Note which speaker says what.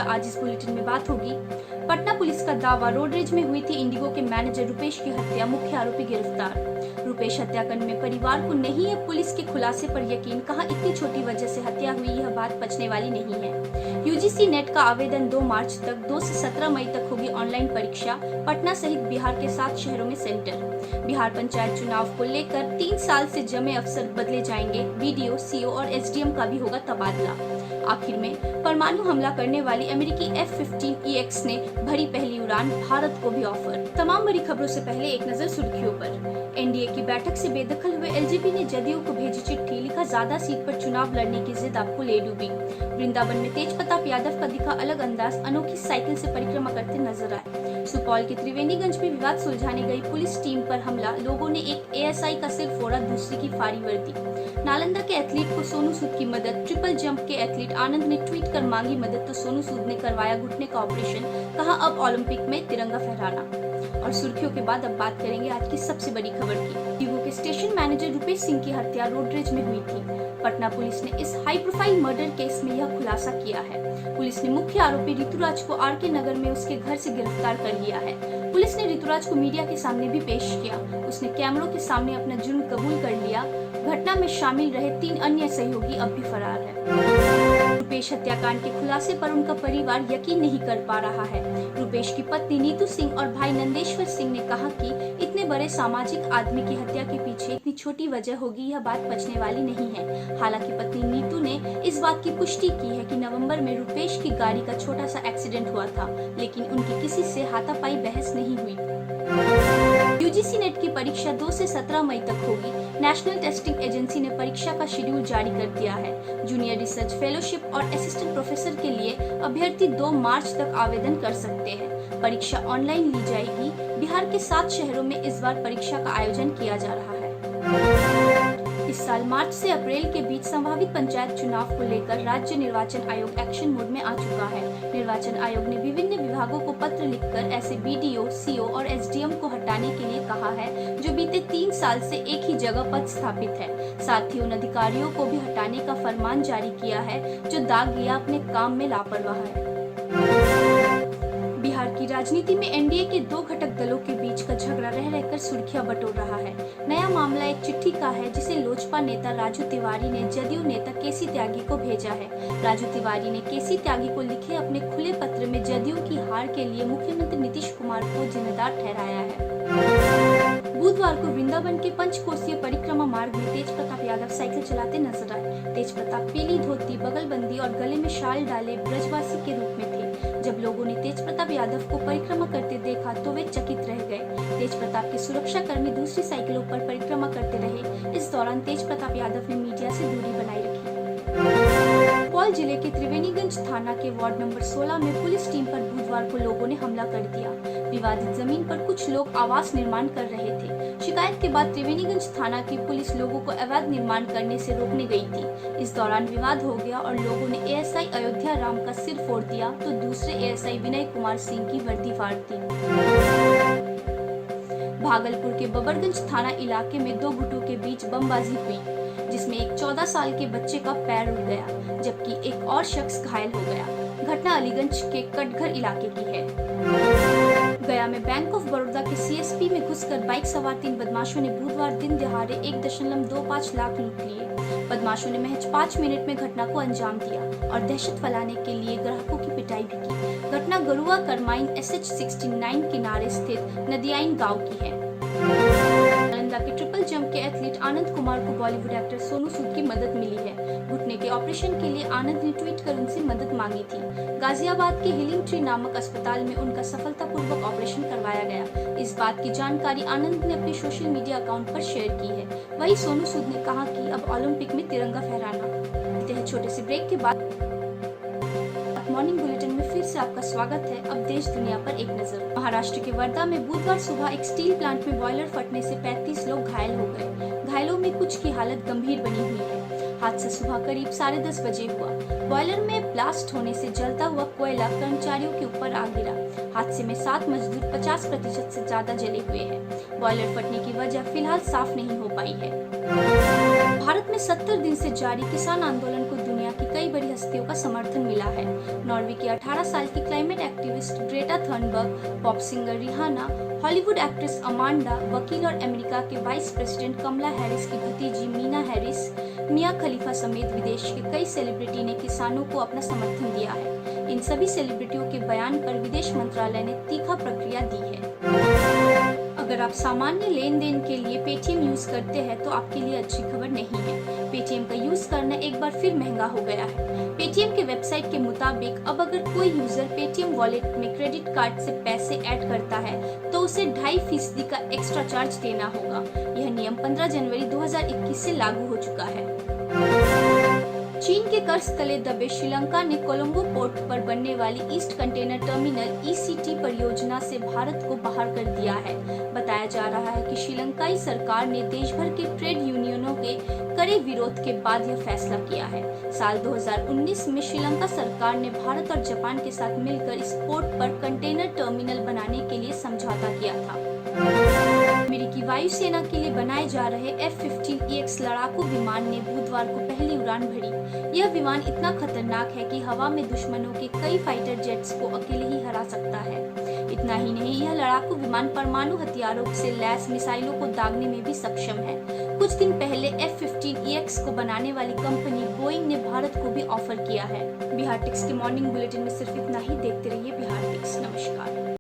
Speaker 1: आज इस बुलेटिन में बात होगी। पटना पुलिस का दावा, रोड रेज में हुई थी इंडिगो के मैनेजर रुपेश की हत्या, मुख्य आरोपी गिरफ्तार। रुपेश हत्याकांड में परिवार को नहीं है पुलिस के खुलासे पर यकीन, कहा इतनी छोटी वजह से हत्या हुई, यह बात पचने वाली नहीं है। यूजीसी नेट का आवेदन 2 मार्च तक, 2 से 17 मई तक होगी ऑनलाइन परीक्षा। पटना सहित बिहार के 7 शहरों में सेंटर। बिहार पंचायत चुनाव को लेकर 3 साल से जमे अफसर बदले जाएंगे, बीडीओ, सीओ और एसडीएम का भी होगा तबादला। आखिर में परमाणु हमला करने वाली अमेरिकी F-15EX ने भरी पहली उड़ान, भारत को भी ऑफर। तमाम बड़ी खबरों से पहले एक नजर सुर्खियों पर। एनडीए की बैठक से बेदखल हुए एलजेपी ने जदयू को भेजी चिट्ठी, लिखा ज्यादा सीट पर चुनाव लड़ने की जिद आपको ले डूबी। वृंदावन में तेज प्रताप यादव का दिखा अलग अंदाज, अनोखी साइकिल से परिक्रमा करते नजर आए। सुपौल के त्रिवेणीगंज में विवाद सुलझाने गई पुलिस टीम पर हमला, लोगों ने एक एएसआई का सिर फोड़ा, दूसरी की फाड़ी वर्दी। नालंदा के एथलीट को सोनू सूद की मदद, ट्रिपल जंप के एथलीट आनंद ने ट्वीट कर मांगी मदद तो सोनू सूद ने करवाया घुटने का ऑपरेशन, कहा अब ओलंपिक में तिरंगा फहराना। और सुर्खियों के बाद अब बात करेंगे आज की सबसे बड़ी खबर की। इंडिगो के स्टेशन मैनेजर रुपेश सिंह की हत्या रोड रेज में हुई थी। पटना पुलिस ने इस हाई प्रोफाइल मर्डर केस में यह खुलासा किया है। पुलिस ने मुख्य आरोपी ऋतुराज को आरके नगर में उसके घर से गिरफ्तार कर लिया है। पुलिस ने ऋतुराज को मीडिया के सामने भी पेश किया। उसने कैमरों के सामने अपना जुर्म कबूल कर लिया। घटना में शामिल रहे 3 अन्य सहयोगी अब भी फरार है। रुपेश हत्याकांड के खुलासे पर उनका परिवार यकीन नहीं कर पा रहा है। रुपेश की पत्नी नीतू सिंह और भाई नंदेश्वर सिंह ने कहा कि इतने बड़े सामाजिक आदमी की हत्या के पीछे इतनी छोटी वजह होगी, यह बात पचने वाली नहीं है। हालांकि पत्नी नीतू ने इस बात की पुष्टि की है कि नवंबर में रुपेश की गाड़ी का छोटा सा एक्सीडेंट हुआ था, लेकिन उनकी किसी से हाथापाई बहस नहीं हुई। यूजीसी नेट की परीक्षा 2 से 17 मई तक होगी। नेशनल टेस्टिंग एजेंसी ने परीक्षा का शेड्यूल जारी कर दिया है। जूनियर रिसर्च फेलोशिप और असिस्टेंट प्रोफेसर के लिए अभ्यर्थी 2 मार्च तक आवेदन कर सकते हैं। परीक्षा ऑनलाइन ली जाएगी। बिहार के 7 शहरों में इस बार परीक्षा का आयोजन किया जा रहा है। इस साल मार्च से अप्रैल के बीच संभावित पंचायत चुनाव को लेकर राज्य निर्वाचन आयोग एक्शन मोड में आ चुका है। निर्वाचन आयोग ने विभिन्न विभागों को पत्र लिखकर ऐसे बीडीओ, सीओ और एसडीएम को हटाने के लिए कहा है जो बीते 3 साल से एक ही जगह पद स्थापित है। साथ ही उन अधिकारियों को भी हटाने का फरमान जारी किया है जो दाग या अपने काम में लापरवाह है। बिहार की राजनीति में एनडीए के 2 घटक दलों के बीच का झगड़ा रह रहकर सुर्खियां बटोर रहा है। नया मामला एक चिट्ठी का है जिसे लोजपा नेता राजू तिवारी ने जदयू नेता केसी त्यागी को भेजा है। राजू तिवारी ने केसी त्यागी को लिखे अपने खुले पत्र में जदयू की हार के लिए मुख्यमंत्री नीतीश कुमार को जिम्मेदार ठहराया है। बुधवार को वृंदावन के पंचकोसीय परिक्रमा मार्ग में तेज प्रताप यादव साइकिल चलाते नजर आए। तेज प्रताप पीली धोती, बगलबंदी और गले में शाल डाले ब्रजवासी के रूप में थे। जब लोगों ने तेज प्रताप यादव को परिक्रमा करते देखा तो वे चकित रह गए। तेज प्रताप के सुरक्षा कर्मी दूसरी साइकिलों पर परिक्रमा करते रहे। इस दौरान तेज प्रताप यादव ने मीडिया से दूरी बनाए रखी। सुपौल जिले के त्रिवेणीगंज थाना के वार्ड नंबर 16 में पुलिस टीम पर बुधवार को लोगों ने हमला कर दिया। विवादित जमीन पर कुछ लोग आवास निर्माण कर रहे थे। शिकायत के बाद त्रिवेणीगंज थाना की पुलिस लोगों को अवैध निर्माण करने से रोकने गई थी। इस दौरान विवाद हो गया और लोगों ने एएसआई अयोध्या राम का सिर फोड़ दिया तो दूसरे एएसआई विनय कुमार सिंह की वर्दी फाड़ दी। भागलपुर के बबरगंज थाना इलाके में 2 गुटों के बीच बमबाजी हुई, जिसमें एक 14 साल के बच्चे का पैर उड़ गया जबकि एक और शख्स घायल हो गया। घटना अलीगंज के कटघर इलाके की है। गया में बैंक ऑफ बड़ौदा के सीएसपी में घुसकर बाइक सवार 3 बदमाशों ने बुधवार दिन दहाड़े 1.25 लाख लूट लिए। बदमाशों ने महज 5 मिनट में घटना को अंजाम दिया और दहशत फैलाने के लिए ग्राहकों की पिटाई भी की। घटना गरुआ करमाइन SH69 किनारे स्थित नदियाइन गांव की है। नालंदा के ट्रिपल जंप के एथलीट आनंद कुमार को बॉलीवुड एक्टर सोनू सूद की मदद मिली है। घुटने के ऑपरेशन के लिए आनंद ने ट्वीट कर उनसे मदद मांगी थी। गाजियाबाद के हीलिंग ट्री नामक अस्पताल में उनका सफलतापूर्वक ऑपरेशन करवाया गया। इस बात की जानकारी आनंद ने अपने सोशल मीडिया अकाउंट पर शेयर की है। वहीं सोनू सूद ने कहा कि अब ओलंपिक में तिरंगा फहराना। छोटे से ब्रेक के बाद मॉर्निंग बुलेटिन में फिर से आपका स्वागत है। अब देश दुनिया पर एक नजर। महाराष्ट्र के वर्धा में बुधवार सुबह एक स्टील प्लांट में बॉयलर फटने से 35 लोग घायल हो गए। घायलों में कुछ की हालत गंभीर बनी हुई है। हादसा सुबह करीब 10:30 बजे हुआ। बॉयलर में ब्लास्ट होने से जलता हुआ कोयला कर्मचारियों के ऊपर आ गिरा। हादसे में 7 मजदूर 50% से ज्यादा जले हुए हैं। बॉयलर फटने की वजह फिलहाल साफ नहीं हो पाई है। भारत में 70 दिन से जारी किसान आंदोलन को दुनिया की कई बड़ी हस्तियों का समर्थन मिला है। नॉर्वे की 18 साल की climate activist Greta Thunberg, pop singer Rihanna, Hollywood actress Amanda, वकील और अमेरिका के वाइस प्रेसिडेंट कमला हैरिस की भतीजी मीना हैरिस, मिया खलीफा समेत विदेश के कई सेलिब्रिटी ने किसानों को अपना समर्थन दिया है। इन सभी सेलिब्रिटियों के बयान पर विदेश मंत्रालय ने तीखा प्रतिक्रिया दी है। अगर आप सामान्य लेन देन के लिए पेटीएम यूज करते हैं तो आपके लिए अच्छी खबर नहीं है। पेटीएम का यूज करना एक बार फिर महंगा हो गया है। पेटीएम के वेबसाइट के मुताबिक अब अगर कोई यूजर पेटीएम वॉलेट में क्रेडिट कार्ड से पैसे ऐड करता है तो उसे 2.5% का एक्स्ट्रा चार्ज देना होगा। यह नियम 15 जनवरी 2021 से लागू हो चुका है। चीन के कर्ज तले दबे श्रीलंका ने कोलंबो पोर्ट पर बनने वाली ईस्ट कंटेनर टर्मिनल (ईसीटी) परियोजना से भारत को बाहर कर दिया है। बताया जा रहा है कि श्रीलंकाई सरकार ने देश भर के ट्रेड यूनियनों के कड़े विरोध के बाद यह फैसला किया है। साल 2019 में श्रीलंका सरकार ने भारत और जापान के साथ मिलकर इस पोर्ट पर कंटेनर टर्मिनल बनाने के लिए समझौता किया था। अमेरिकी वायुसेना के लिए बनाए जा रहे F-15EX लड़ाकू विमान ने बुधवार को पहली उड़ान भरी। यह विमान इतना खतरनाक है कि हवा में दुश्मनों के कई फाइटर जेट्स को अकेले ही हरा सकता है। इतना ही नहीं, यह लड़ाकू विमान परमाणु हथियारों से लैस मिसाइलों को दागने में भी सक्षम है। कुछ दिन पहले F-15EX को बनाने वाली कंपनी बोइंग ने भारत को भी ऑफर किया है। बिहार टिक्स के मॉर्निंग बुलेटिन में सिर्फ इतना ही। देखते रहिए बिहार टिक्स। नमस्कार।